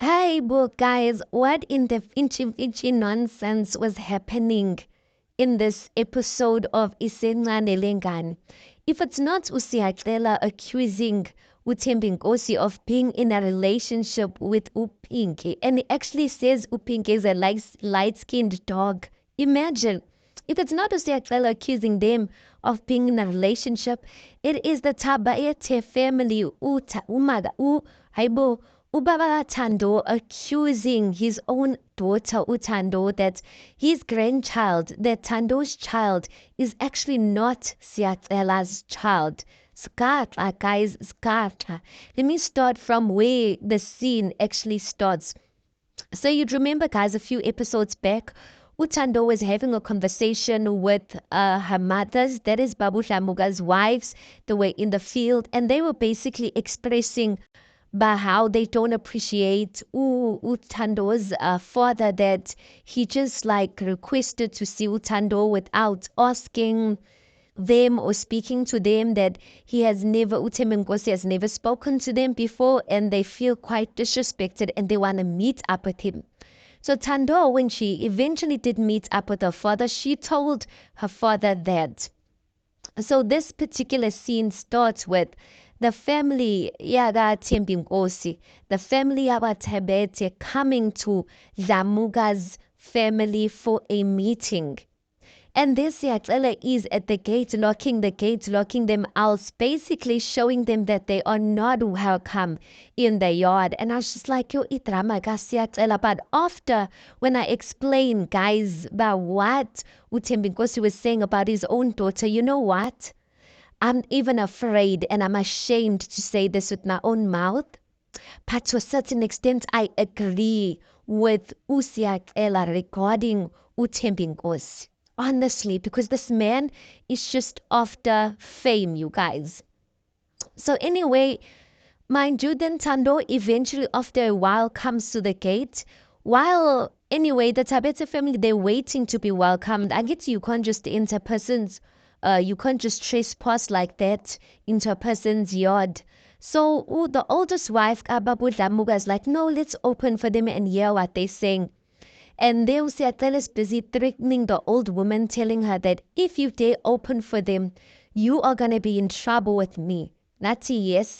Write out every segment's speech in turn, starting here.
Hey, book guys, what in the Finchi nonsense was happening in this episode of Isencane Lengane? If it's not Usiatlela accusing Uthembi Nkosi of being in a relationship with Upinki, and he actually says Upinki is a light-skinned dog. Imagine. If it's not Usiatlela accusing them of being in a relationship, it is the Tabaete family, Haibo, Ubaba Tando accusing his own daughter Utando that his grandchild, that Tando's child, is actually not Siatela's child. Skata, guys, skata. Let me start from where the scene actually starts. So you'd remember, guys, a few episodes back, Utando was having a conversation with her mothers, that is Babu Shamuga's wives. They were in the field and they were basically expressing by how they don't appreciate Utando's father, that he just like requested to see Utando without asking them or speaking to them, that he has never, Uthembi Nkosi has never spoken to them before, and they feel quite disrespected and they want to meet up with him. So Tando, when she eventually did meet up with her father, she told her father that. So this particular scene starts with the family yakaThembi Nkosi, the family yabaThebete coming to Zamuga's family for a meeting. And this Siyaxele is at the gate, locking them out, basically showing them that they are not welcome in the yard. And I was just like, yo, idrama ka Siyaxele. But after, when I explain, guys, about what Uthembi Nkosi was saying about his own daughter, you know what? I'm even afraid and I'm ashamed to say this with my own mouth. But to a certain extent, I agree with Usiyaxele regarding Uthembi Nkosi. Honestly, because this man is just after fame, you guys. So anyway, mind you, then Tando eventually after a while comes to the gate. While anyway, the Tabete family, they're waiting to be welcomed. I get you can't just enter person's you can't just trespass like that into a person's yard. So the oldest wife, Ababu Damuga, is like, no, let's open for them and hear what they're saying. And there Seattle is busy threatening the old woman, telling her that if you dare open for them, you are going to be in trouble with me. Nathi, yes.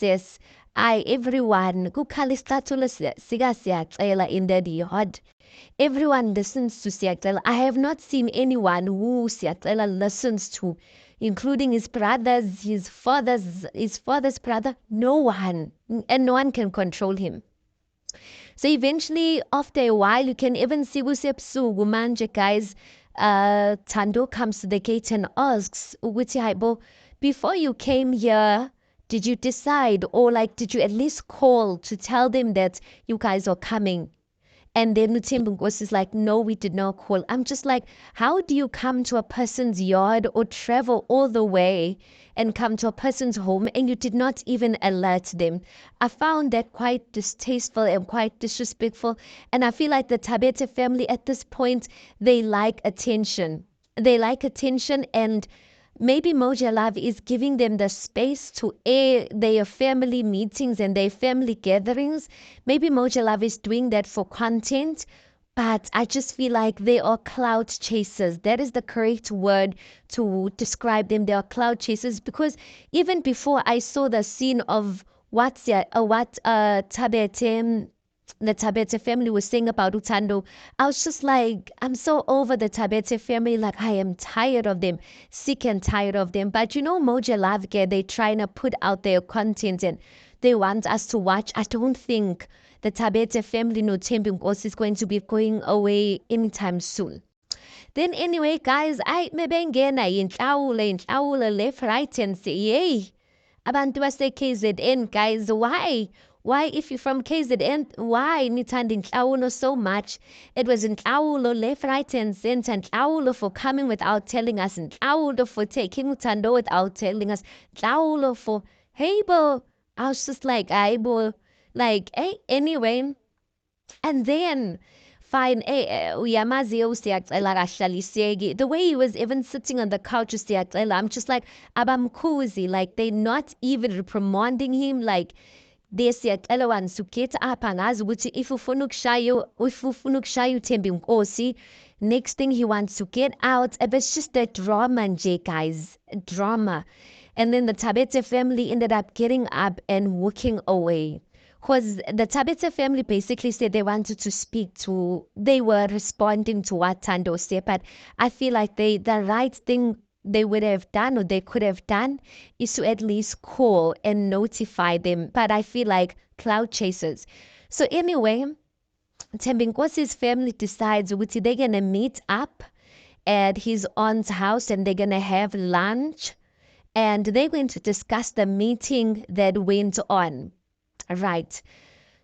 Everyone, in the yard. Everyone listens to Seattle. I have not seen anyone who Seattle listens to, including his brothers, his father's brother. No one. And no one can control him. So eventually, after a while, you can even see Busepsu Gumanje, guys. Tando comes to the gate and asks, Uguti Haibo, before you came here, did you decide, or like, did you at least call to tell them that you guys are coming? And then Uthembi Nkosi is like, no, we did not call. I'm just like, how do you come to a person's yard or travel all the way and come to a person's home and you did not even alert them? I found that quite distasteful and quite disrespectful. And I feel like the Tabete family at this point, they like attention. They like attention, and maybe Moja Love is giving them the space to air their family meetings and their family gatherings. Maybe Moja Love is doing that for content, but I just feel like they are cloud chasers. That is the correct word to describe them. They are cloud chasers, because even before I saw the scene of what Tabete, the Tabete family was saying about Utando, I was just like, I'm so over the Tabete family. Like, I am tired of them, sick and tired of them. But you know, Moja Lavke, they trying to put out their content and they want us to watch. I don't think the Tabete family, no Thembi Nkosi, is going to be going away anytime soon. Then anyway, guys, I mebengena inhlawulo left, right, and say, yay. Abantu base KZN, guys, why? Why, if you're from KZN, why nithanda inhlawulo so much? It was inhlawulo left, right, and center. Inhlawulo for coming without telling us. Inhlawulo for taking Utando without telling us. Inhlawulo for, hey, bo. I was just like, hey, bo. Like, hey, anyway. And then, fine, uyamazi uSiyacela kahlaliseki. The way he was even sitting on the couch uSiyacela, I'm just like, abamkhuzi. Like, they not even reprimanding him. Like, desiyacela wanisuket apha angazi ukuthi if ufuna ukushaya uThembi Nkosi, next thing he wants to get out. But it's just a drama nje, guys, drama. And then the Tabete family ended up getting up and walking away. Because the Tabete family basically said they wanted to speak to, they were responding to what Thando said, but I feel like the right thing they would have done or they could have done is to at least call and notify them. But I feel like cloud chasers. So anyway, Thembi Nkosi's family decides they're going to meet up at his aunt's house and they're going to have lunch and they're going to discuss the meeting that went on. Right.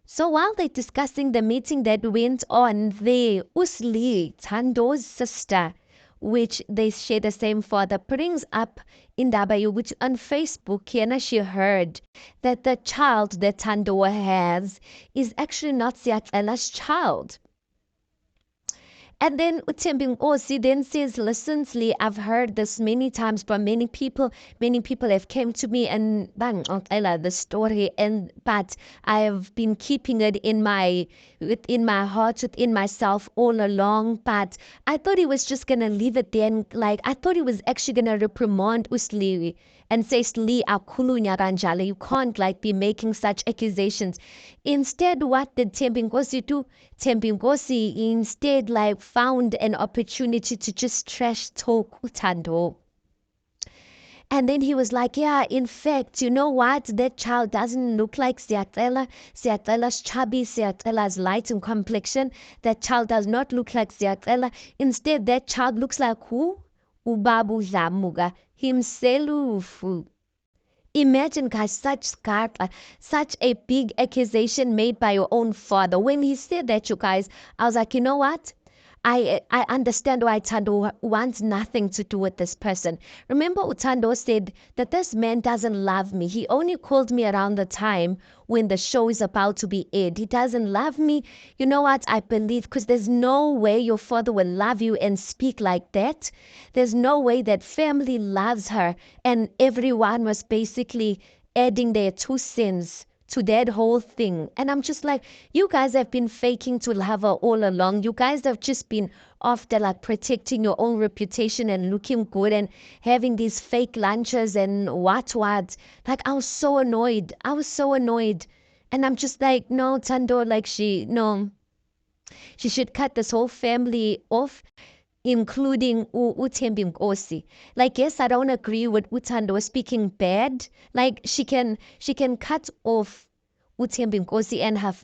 So while they're discussing the meeting that went on there, Usli, Thando's sister, which they share the same father, brings up indaba yokuthi on Facebook yena she heard that the child that Thando has is actually not Siyacela's child. And then uThembi Nkosi then says, listen, Lee, I've heard this many times from many people. Many people have came to me and bangixoxela the story, but I have been keeping it within my heart, within myself all along. But I thought he was just gonna leave it there. Like I thought he was actually gonna reprimand Usli and say, Lee, akhulunya kanjalo. You can't like be making such accusations. Instead, what did Thembi Nkosi do? Thembi Nkosi instead like found an opportunity to just trash talk Thando. And then he was like, yeah, in fact, you know what? That child doesn't look like Siyacela. Siyacela's chubby, Siyacela's light in complexion. That child does not look like Siyacela. Instead, that child looks like who? Ubabu Dlamuka himself. Imagine, guys, such a big accusation made by your own father. When he said that, you guys, I was like, you know what? I understand why Thando wants nothing to do with this person. Remember, Thando said that this man doesn't love me. He only called me around the time when the show is about to be aired. He doesn't love me. You know what? I believe because there's no way your father will love you and speak like that. There's no way that family loves her. And everyone was basically adding their 2 cents to that whole thing. And I'm just like, you guys have been faking to love her all along. You guys have just been after like protecting your own reputation and looking good and having these fake lunches and what. Like I was so annoyed. And I'm just like, no, Thando, like she should cut this whole family off, including uThembi Nkosi. Like, yes, I don't agree with Thando speaking bad. Like, she can cut off uThembi Nkosi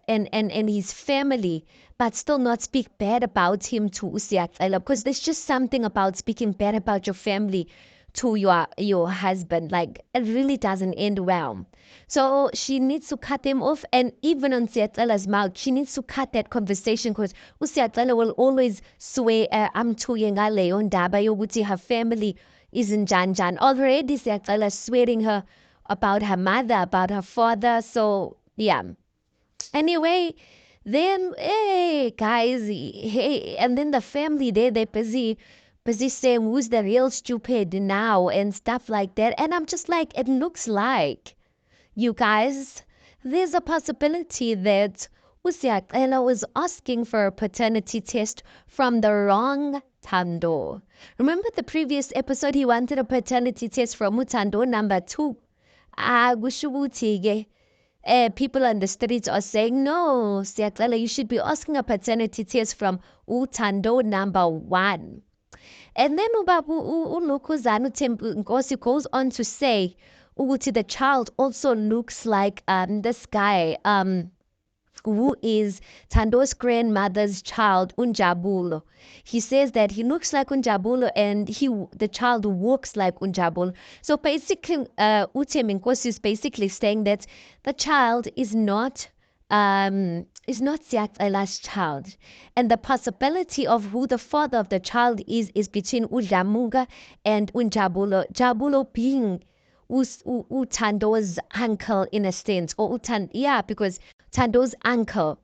and his family, but still not speak bad about him to Siyacela, because there's just something about speaking bad about your family to your husband. Like, it really doesn't end well. So she needs to cut them off, and even on Siyacela's mouth, she needs to cut that conversation, because uSiyacela will always swear amthuye ngaleyo ndaba yokuthi her family isn't Janjan. Already Siyacela swearing her about her mother, about her father. So yeah. Anyway, then hey guys, hey, and then the family they're busy saying who's the real stupid now and stuff like that. And I'm just like, it looks like, you guys, there's a possibility that Siyacela was asking for a paternity test from the wrong Thando. Remember the previous episode, he wanted a paternity test from Thando number 2. People on the streets are saying, no, Siyacela, you should be asking a paternity test from Thando number 1. And then uLokozana uThembi Nkosi goes on to say, the child also looks like this guy, who is Thando's grandmother's child, Unjabulo. He says that he looks like Unjabulo and the child walks like Unjabulo. So basically, uThembi Nkosi is basically saying that the child is not Siyacela's child. And the possibility of who the father of the child is between uDlamuka and Unjabulo. Jabulo being Thando's uncle in a sense. Because Thando's uncle.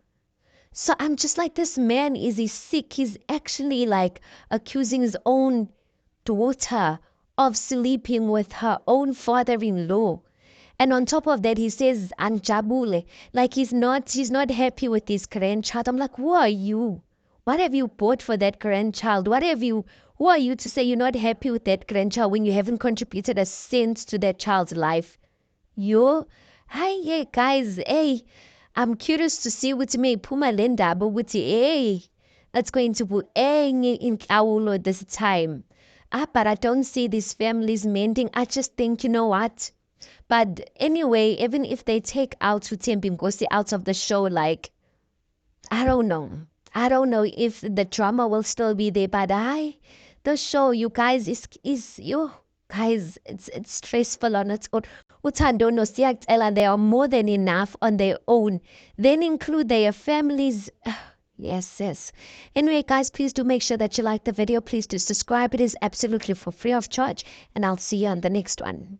So I'm just like, this man, is he sick? He's actually like accusing his own daughter of sleeping with her own father-in-law. And on top of that, he says anjabule, like he's not happy with his grandchild. I'm like, who are you? What have you bought for that grandchild? Who are you to say you're not happy with that grandchild when you haven't contributed a cent to that child's life? Yo, hi, yeah, guys, hey, I'm curious to see what may puma lenda, but what hey, it's going to put in Kaulo this time. But I don't see these families mending. I just think, you know what? But anyway, even if they take out Utembi Ngosi out of the show, like, I don't know. I don't know if the drama will still be there, but the show, you guys, is you guys, it's stressful on its own. Uthando noSiyacela, they are more than enough on their own. Then include their families. Yes, yes. Anyway, guys, please do make sure that you like the video. Please do subscribe. It is absolutely for free of charge. And I'll see you on the next one.